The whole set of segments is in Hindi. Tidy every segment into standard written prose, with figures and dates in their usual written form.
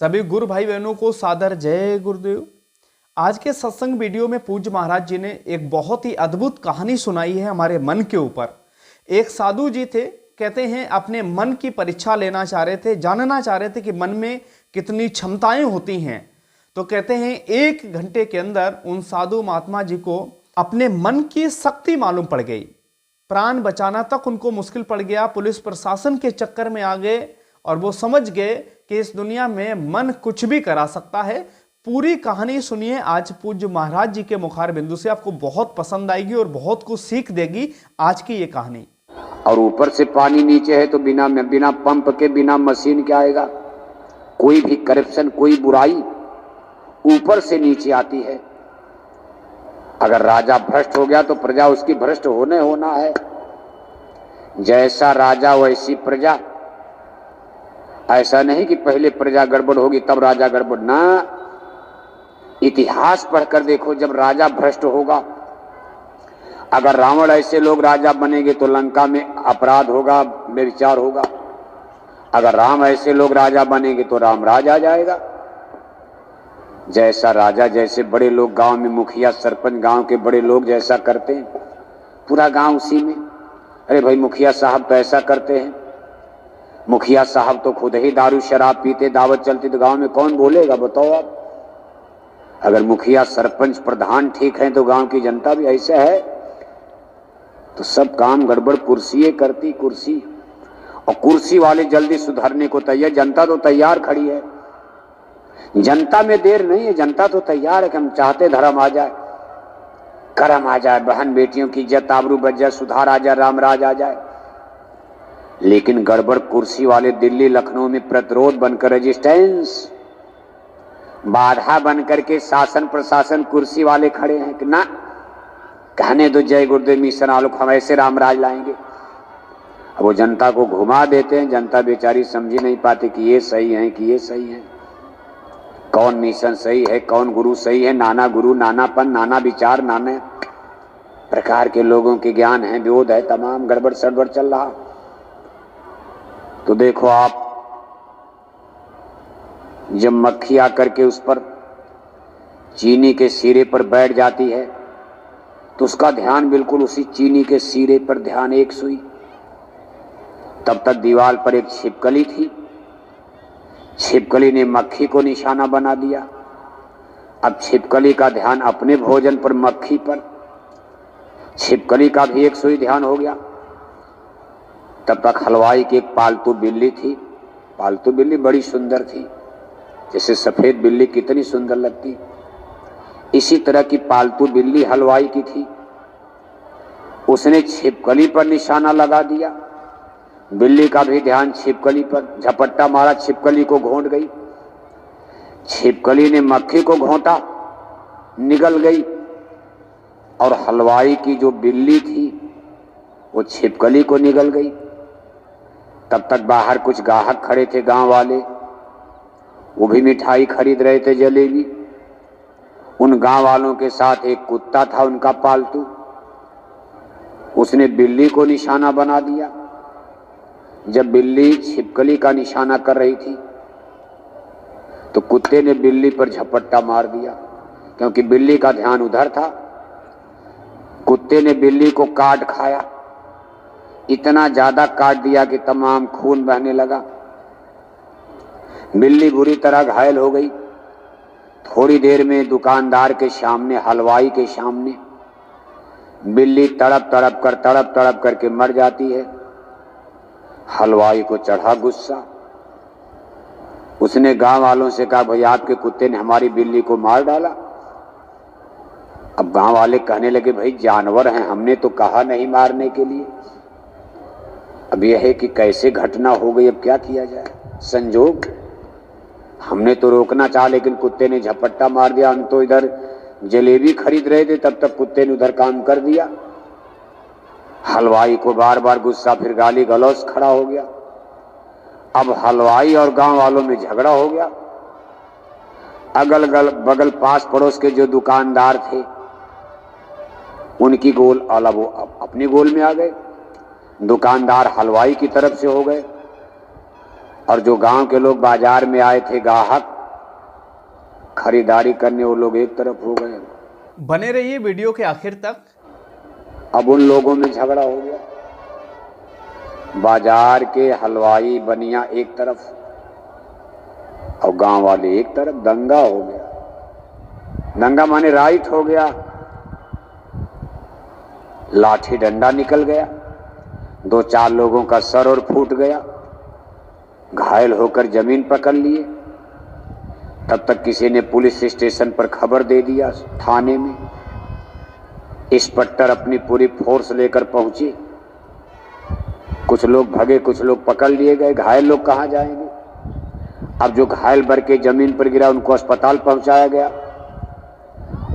सभी गुरु भाई बहनों को सादर जय गुरुदेव। आज के सत्संग वीडियो में पूज्य महाराज जी ने एक बहुत ही अद्भुत कहानी सुनाई है हमारे मन के ऊपर। एक साधु जी थे, कहते हैं अपने मन की परीक्षा लेना चाह रहे थे, जानना चाह रहे थे कि मन में कितनी क्षमताएं होती हैं। तो कहते हैं 1 घंटे के अंदर उन साधु महात्मा जी को अपने मन की शक्ति मालूम पड़ गई। प्राण बचाना तक उनको मुश्किल पड़ गया, पुलिस प्रशासन के चक्कर में आ गए और वो समझ गए कि इस दुनिया में मन कुछ भी करा सकता है। पूरी कहानी सुनिए आज पूज्य महाराज जी के मुखार बिंदु से, आपको बहुत पसंद आएगी और बहुत कुछ सीख देगी आज की ये कहानी। और ऊपर से पानी नीचे है तो बिना पंप के, बिना मशीन के आएगा। कोई भी करप्शन, कोई बुराई ऊपर से नीचे आती है। अगर राजा भ्रष्ट हो गया तो प्रजा उसकी भ्रष्ट होना है। जैसा राजा वैसी प्रजा। ऐसा नहीं कि पहले प्रजा गड़बड़ होगी तब राजा गड़बड़, ना। इतिहास पढ़कर देखो, जब राजा भ्रष्ट होगा, अगर रावण ऐसे लोग राजा बनेंगे तो लंका में अपराध होगा, व्यभिचार होगा। अगर राम ऐसे लोग राजा बनेंगे तो राम राज आ जाएगा। जैसा राजा, जैसे बड़े लोग गांव में, मुखिया सरपंच गांव के बड़े लोग जैसा करते हैं, पूरा गांव उसी में। अरे भाई मुखिया साहब तो ऐसा करते हैं, मुखिया साहब तो खुद ही दारू शराब पीते, दावत चलती, तो गांव में कौन बोलेगा बताओ आप। अगर मुखिया सरपंच प्रधान ठीक है तो गांव की जनता भी ऐसे है, तो सब काम गड़बड़ कुर्सी करती, कुर्सी। और कुर्सी वाले जल्दी सुधरने को तैयार, जनता तो तैयार खड़ी है। जनता में देर नहीं है, जनता तो तैयार है कि हम चाहते धर्म आ जाए, कर्म आ जाए, बहन बेटियों की इज्जत आबरू बच जाए, सुधार आ जाए, रामराज आ जाए। लेकिन गड़बड़ कुर्सी वाले दिल्ली लखनऊ में प्रतिरोध बनकर, रेजिस्टेंस, बाधा बनकर के शासन प्रशासन कुर्सी वाले खड़े हैं कि ना, कहने दो जय गुरुदेव मिशन आलोक, हम ऐसे रामराज लाएंगे। अब वो जनता को घुमा देते हैं, जनता बेचारी समझ नहीं पाती कि ये सही है कि ये सही है, कौन मिशन सही है, कौन गुरु सही है। नाना गुरु, नानापन, नाना विचार, नाना प्रकार के लोगों के ज्ञान है, विरोध है, तमाम गड़बड़ सड़बड़ चल रहा। तो देखो आप, जब मक्खी आकर के उस पर चीनी के सिरे पर बैठ जाती है तो उसका ध्यान बिल्कुल उसी चीनी के सिरे पर, ध्यान एक सुई। तब तक दीवार पर एक छिपकली थी, छिपकली ने मक्खी को निशाना बना दिया। अब छिपकली का ध्यान अपने भोजन पर, मक्खी पर, छिपकली का भी एक सुई ध्यान हो गया। तब तक हलवाई की एक पालतू बिल्ली थी, पालतू बिल्ली बड़ी सुंदर थी, जैसे सफेद बिल्ली कितनी सुंदर लगती, इसी तरह की पालतू बिल्ली हलवाई की थी। उसने छिपकली पर निशाना लगा दिया, बिल्ली का भी ध्यान छिपकली पर, झपट्टा मारा, छिपकली को घोंट गई। छिपकली ने मक्खी को घोंटा, निगल गई। और हलवाई की जो बिल्ली थी वो छिपकली को निगल गई। तब तक बाहर कुछ ग्राहक खड़े थे, गांव वाले, वो भी मिठाई खरीद रहे थे, जलेबी। उन गांव वालों के साथ एक कुत्ता था उनका पालतू, उसने बिल्ली को निशाना बना दिया। जब बिल्ली छिपकली का निशाना कर रही थी तो कुत्ते ने बिल्ली पर झपट्टा मार दिया, क्योंकि बिल्ली का ध्यान उधर था। कुत्ते ने बिल्ली को काट खाया, इतना ज्यादा काट दिया कि तमाम खून बहने लगा। बिल्ली बुरी तरह घायल हो गई। थोड़ी देर में दुकानदार के सामने, हलवाई के सामने, बिल्ली तड़प तड़प करके मर जाती है। हलवाई को चढ़ा गुस्सा, उसने गांव वालों से कहा, भाई आपके कुत्ते ने हमारी बिल्ली को मार डाला। अब गांव वाले कहने लगे, भाई जानवर हैं, हमने तो कहा नहीं मारने के लिए। अब यह है कि कैसे घटना हो गई, अब क्या किया जाए, संजोग। हमने तो रोकना चाहा लेकिन कुत्ते ने झपट्टा मार दिया। हम तो इधर जलेबी खरीद रहे थे, तब तक कुत्ते ने उधर काम कर दिया। हलवाई को बार बार गुस्सा, फिर गाली गलौज खड़ा हो गया। अब हलवाई और गांव वालों में झगड़ा हो गया। अगल बगल पास पड़ोस के जो दुकानदार थे उनकी गोल अलग, वो अपनी गोल में आ गए। दुकानदार हलवाई की तरफ से हो गए, और जो गांव के लोग बाजार में आए थे ग्राहक खरीदारी करने, वो लोग एक तरफ हो गए। बने रहिए वीडियो के आखिर तक। अब उन लोगों में झगड़ा हो गया, बाजार के हलवाई बनिया एक तरफ और गांव वाले एक तरफ। दंगा हो गया। दंगा माने राइट हो गया। लाठी डंडा निकल गया, 2-4 लोगों का सर और फूट गया, घायल होकर जमीन पकड़ लिए। तब तक किसी ने पुलिस स्टेशन पर खबर दे दिया, थाने में। इंस्पेक्टर अपनी पूरी फोर्स लेकर पहुंचे। कुछ लोग भगे, कुछ लोग पकड़ लिए गए। घायल लोग कहां जाएंगे? अब जो घायल बर के जमीन पर गिरा उनको अस्पताल पहुंचाया गया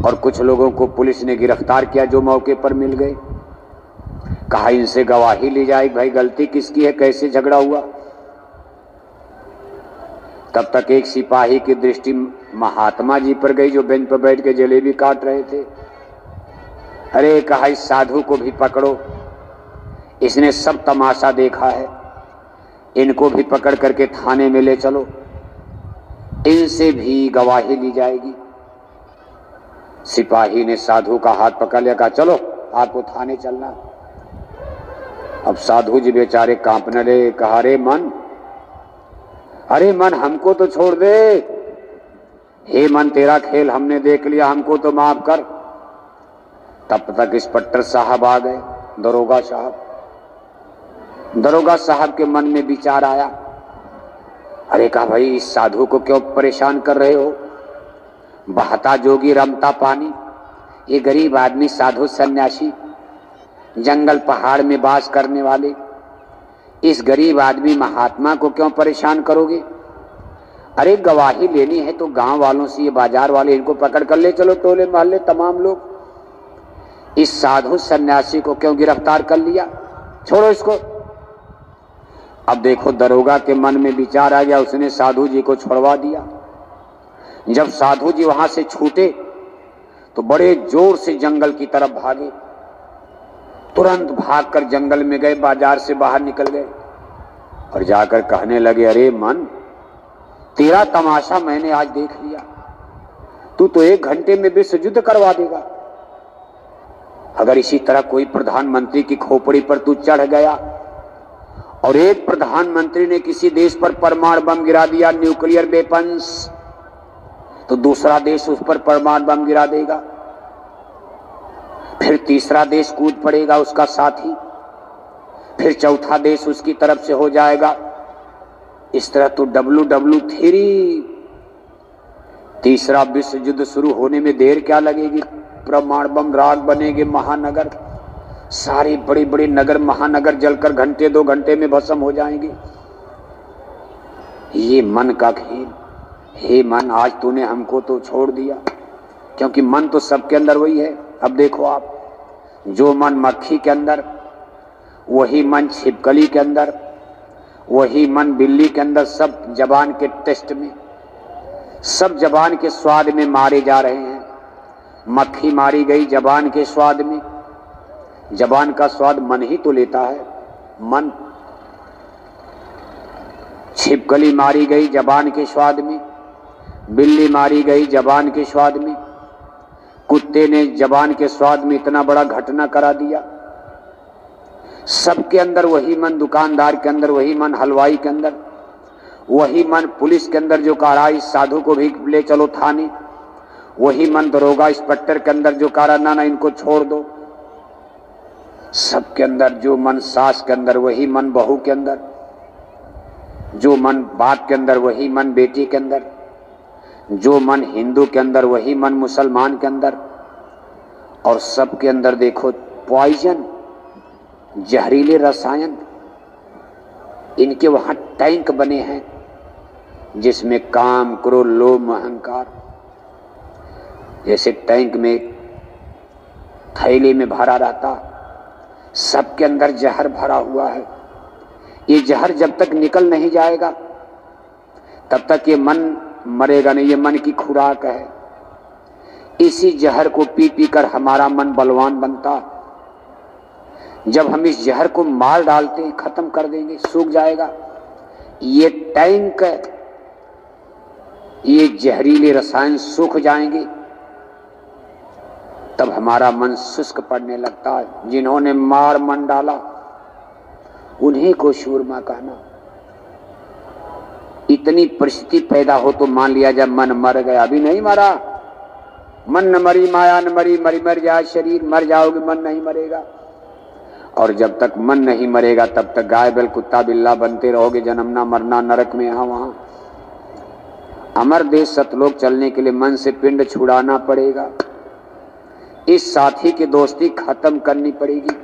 और कुछ लोगों को पुलिस ने गिरफ्तार किया जो मौके पर मिल गए। कहा इनसे गवाही ली जाए, भाई गलती किसकी है, कैसे झगड़ा हुआ। तब तक एक सिपाही की दृष्टि महात्मा जी पर गई जो बेंच पर बैठ के जलेबी काट रहे थे। अरे कहा इस साधु को भी पकड़ो, इसने सब तमाशा देखा है, इनको भी पकड़ करके थाने में ले चलो, इनसे भी गवाही ली जाएगी। सिपाही ने साधु का हाथ पकड़ लिया, कहा चलो आपको थाने चलना। अब साधु जी बेचारे कांपने लगे। कहा अरे मन हमको तो छोड़ दे, हे मन तेरा खेल हमने देख लिया, हमको तो माफ कर। तब तक इंस्पेक्टर साहब आ गए, दरोगा साहब। दरोगा साहब के मन में विचार आया। अरे कहा भाई इस साधु को क्यों परेशान कर रहे हो, बहता जोगी रमता पानी। ये गरीब आदमी साधु सन्यासी जंगल पहाड़ में वास करने वाले, इस गरीब आदमी महात्मा को क्यों परेशान करोगे। अरे गवाही लेनी है तो गांव वालों से, ये बाजार वाले, इनको पकड़ कर ले चलो, टोले मोहल्ले तमाम लोग। इस साधु सन्यासी को क्यों गिरफ्तार कर लिया, छोड़ो इसको। अब देखो दरोगा के मन में विचार आ गया, उसने साधु जी को छुड़वा दिया। जब साधु जी वहां से छूटे तो बड़े जोर से जंगल की तरफ भागे। तुरंत भागकर जंगल में गए, बाजार से बाहर निकल गए और जाकर कहने लगे अरे मन तेरा तमाशा मैंने आज देख लिया, तू तो 1 घंटे में विश्व युद्ध करवा देगा। अगर इसी तरह कोई प्रधानमंत्री की खोपड़ी पर तू चढ़ गया और एक प्रधानमंत्री ने किसी देश पर परमाणु बम गिरा दिया, न्यूक्लियर वेपन्स, तो दूसरा देश उस पर परमाणु बम गिरा देगा, फिर तीसरा देश कूद पड़ेगा उसका साथी, फिर चौथा देश उसकी तरफ से हो जाएगा। इस तरह तो WW3 तीसरा विश्व युद्ध शुरू होने में देर क्या लगेगी। परमाणु बम राग बनेंगे, महानगर, सारे बड़े बड़े नगर महानगर जलकर घंटे 2 घंटे में भस्म हो जाएंगे। ये मन का खेल। हे मन आज तूने हमको तो छोड़ दिया, क्योंकि मन तो सबके अंदर वही है। अब देखो आप, जो मन मक्खी के अंदर, वही मन छिपकली के अंदर, वही मन बिल्ली के अंदर, सब जबान के टेस्ट में, सब जबान के स्वाद में मारे जा रहे हैं। मक्खी मारी गई जबान के स्वाद में, जबान का स्वाद मन ही तो लेता है, मन। छिपकली मारी गई जबान के स्वाद में, बिल्ली मारी गई जबान के स्वाद में, कुत्ते ने जबान के स्वाद में इतना बड़ा घटना करा दिया। सबके अंदर वही मन, दुकानदार के अंदर वही मन, हलवाई के अंदर वही मन, पुलिस के अंदर जो कह रहा है इस साधु को भी ले चलो थाने, वही मन दरोगा इंस्पेक्टर के अंदर जो कह रहा ना इनको छोड़ दो। सबके अंदर जो मन, सास के अंदर वही मन, बहू के अंदर जो मन, बाप के अंदर वही मन, बेटी के अंदर जो मन, हिंदू के अंदर वही मन, मुसलमान के अंदर। और सबके अंदर देखो पॉइजन, जहरीले रसायन, इनके वहां टैंक बने हैं जिसमें काम, क्रोध, लोभ, अहंकार, जैसे टैंक में थैले में भरा रहता, सबके अंदर जहर भरा हुआ है। ये जहर जब तक निकल नहीं जाएगा तब तक ये मन मरेगा नहीं। ये मन की खुराक है। इसी जहर को पी पी कर हमारा मन बलवान बनता। जब हम इस जहर को मार डालते हैं, खत्म कर देंगे, सूख जाएगा, ये टैंक, ये जहरीले रसायन सूख जाएंगे, तब हमारा मन शुष्क पड़ने लगता है। जिन्होंने मार मन डाला उन्हीं को शूरमा कहना। इतनी परिस्थिति पैदा हो तो मान लिया जब मन मर गया, अभी नहीं मरा। मन न मरी माया न मरी, मरी मर जाए शरीर, मर जाओगे मन नहीं मरेगा। और जब तक मन नहीं मरेगा तब तक गाय बैल कुत्ता बिल्ला बनते रहोगे, जन्मना मरना नरक में यहाँ वहां। अमर देश सतलोक चलने के लिए मन से पिंड छुड़ाना पड़ेगा। इस साथी की दोस्ती खत्म करनी पड़ेगी।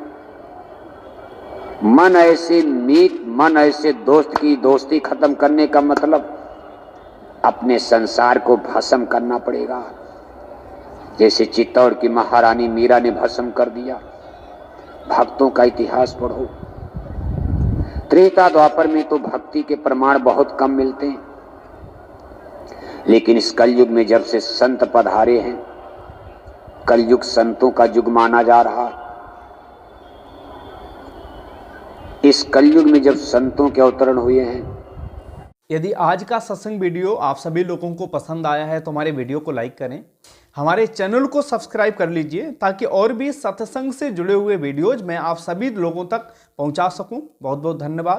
मन ऐसे मीत, मन ऐसे दोस्त की दोस्ती खत्म करने का मतलब अपने संसार को भस्म करना पड़ेगा। जैसे चित्तौड़ की महारानी मीरा ने भस्म कर दिया। भक्तों का इतिहास पढ़ो। त्रेता द्वापर में तो भक्ति के प्रमाण बहुत कम मिलते हैं, लेकिन इस कलयुग में जब से संत पधारे हैं, कलयुग संतों का युग माना जा रहा। इस कलयुग में जब संतों के अवतरण हुए हैं। यदि आज का सत्संग वीडियो आप सभी लोगों को पसंद आया है तो हमारे वीडियो को लाइक करें, हमारे चैनल को सब्सक्राइब कर लीजिए ताकि और भी सत्संग से जुड़े हुए वीडियोज मैं आप सभी लोगों तक पहुंचा सकूं। बहुत बहुत धन्यवाद।